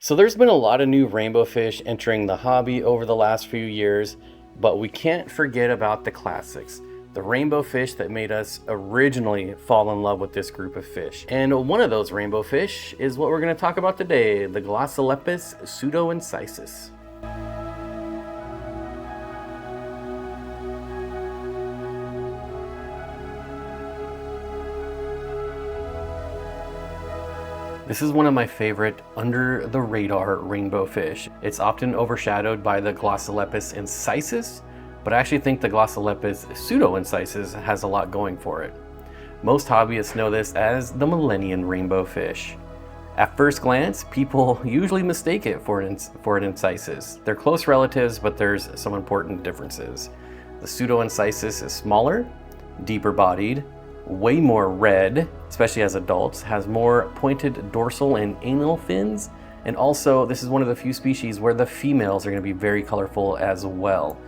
So there's been a lot of new rainbow fish entering the hobby over the last few years, but we can't forget about the classics, the rainbow fish that made us originally fall in love with this group of fish. And one of those rainbow fish is what we're going to talk about today, the Glossolepis pseudoincisus. This is one of my favorite under the radar rainbow fish. It's often overshadowed by the Glossolepis incisus, but I actually think the Glossolepis pseudoincisus has a lot going for it. Most hobbyists know this as the Millennium Rainbowfish. At first glance, people usually mistake it for an incisus. They're close relatives, but there's some important differences. The pseudoincisus is smaller, deeper bodied, way more red, especially as adults, has more pointed dorsal and anal fins, and also this is one of the few species where the females are going to be very colorful as well.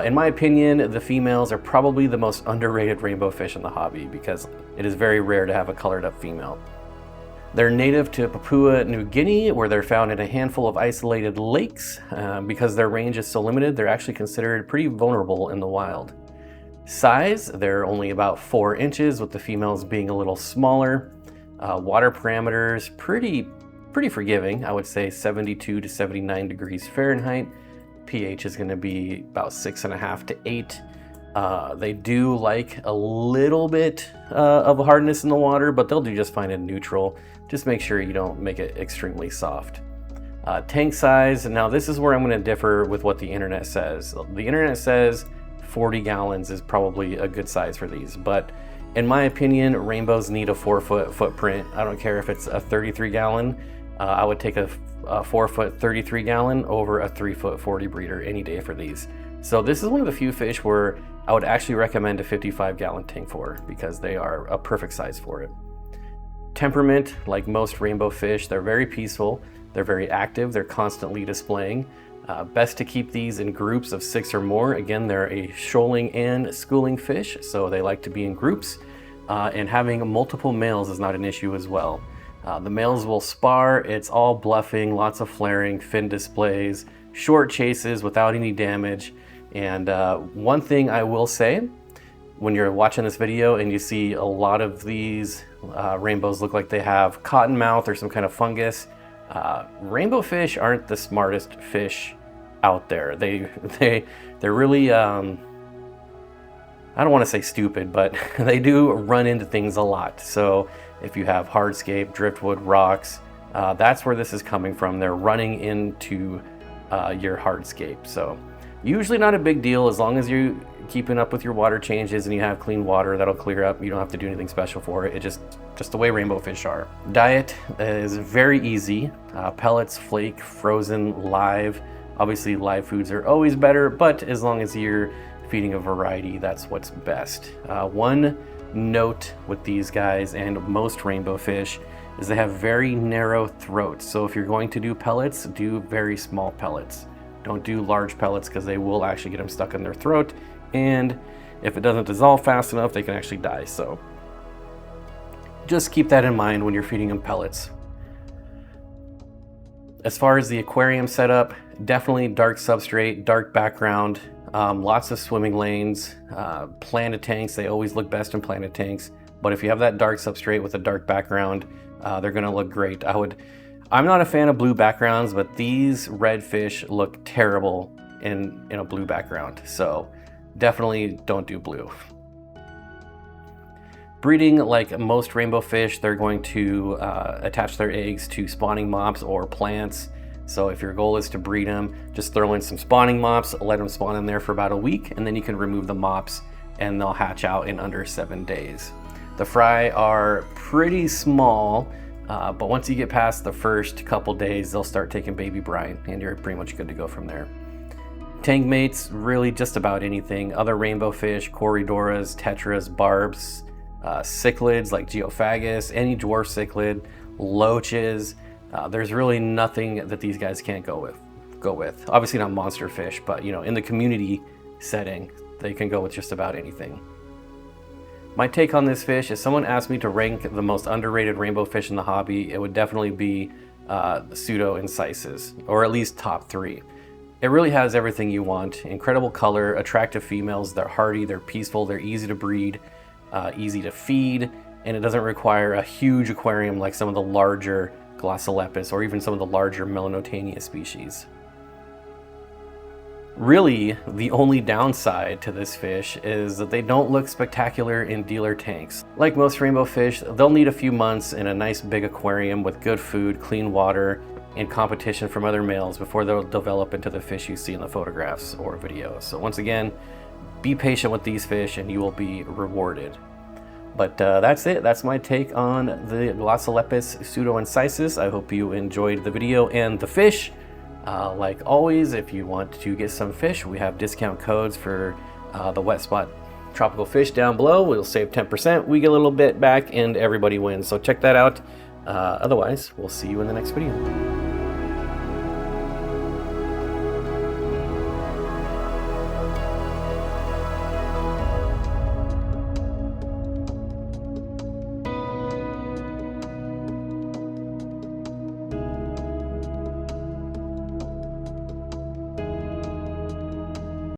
In my opinion, the females are probably the most underrated rainbow fish in the hobby because it is very rare to have a colored up female. They're native to Papua New Guinea, where they're found in a handful of isolated lakes. Because their range is so limited, they're actually considered pretty vulnerable in the wild. Size, they're only about 4 inches, with the females being a little smaller. Water parameters, pretty forgiving. I would say 72 to 79 degrees Fahrenheit. pH is going to be about 6.5 to 8. They do like a little bit of hardness in the water, but they'll do just fine in neutral. Just make sure you don't make it extremely soft. Tank size, now this is where I'm going to differ with what the internet says. The internet says 40 gallons is probably a good size for these, but in my opinion, rainbows need a 4-foot footprint. I don't care if it's a 33 gallon. I would take a 4-foot 33 gallon over a 3-foot 40 breeder any day for these. So this is one of the few fish where I would actually recommend a 55 gallon tank for, because they are a perfect size for it. Temperament, like most rainbow fish, they're very peaceful, they're very active, they're constantly displaying. Best to keep these in groups of 6 or more. Again, they're a shoaling and schooling fish, so they like to be in groups. And having multiple males is not an issue as well. The males will spar, it's all bluffing, lots of flaring, fin displays, short chases without any damage. And one thing I will say, when you're watching this video and you see a lot of these rainbows look like they have cotton mouth or some kind of fungus, rainbow fish aren't the smartest fish out there. They're really I don't want to say stupid, but they do run into things a lot. So if you have hardscape, driftwood, rocks, that's where this is coming from. They're running into your hardscape. So usually not a big deal as long as you're keeping up with your water changes and you have clean water that'll clear up. You don't have to do anything special for it. It's just the way rainbow fish are. Diet is very easy. Pellets, flake, frozen, live. Obviously live foods are always better, but as long as you're feeding a variety, that's what's best. One note with these guys and most rainbow fish is they have very narrow throats. So if you're going to do pellets, do very small pellets. Don't do large pellets because they will actually get them stuck in their throat. And if it doesn't dissolve fast enough, they can actually die. So just keep that in mind when you're feeding them pellets. As far as the aquarium setup, definitely dark substrate, dark background, lots of swimming lanes, planted tanks. They always look best in planted tanks. But if you have that dark substrate with a dark background, they're gonna look great. I'm not a fan of blue backgrounds, but these red fish look terrible in a blue background. So definitely don't do blue. Breeding, like most rainbow fish, they're going to attach their eggs to spawning mops or plants. So if your goal is to breed them, just throw in some spawning mops, let them spawn in there for about a week, and then you can remove the mops and they'll hatch out in under 7 days. The fry are pretty small, but once you get past the first couple days, they'll start taking baby brine and you're pretty much good to go from there. Tank mates, really just about anything. Other rainbow fish, corridoras, tetras, barbs, cichlids like geophagus, any dwarf cichlid, loaches. There's really nothing that these guys can't go with. Obviously not monster fish, but in the community setting, they can go with just about anything. My take on this fish is, someone asked me to rank the most underrated rainbow fish in the hobby, it would definitely be pseudoincisus, or at least top 3. It really has everything you want. Incredible color, attractive females, they're hardy, they're peaceful, they're easy to breed, easy to feed, and it doesn't require a huge aquarium like some of the larger Glossolepis or even some of the larger Melanotaenia species. Really, the only downside to this fish is that they don't look spectacular in dealer tanks. Like most rainbow fish, they'll need a few months in a nice big aquarium with good food, clean water, and competition from other males before they'll develop into the fish you see in the photographs or videos. So once again, be patient with these fish and you will be rewarded. But that's it. That's my take on the Glossolepis pseudoincisus. I hope you enjoyed the video and the fish. Like always, if you want to get some fish, we have discount codes for the wet spot tropical fish down below. We'll save 10%. We get a little bit back and everybody wins. So check that out. Otherwise, we'll see you in the next video.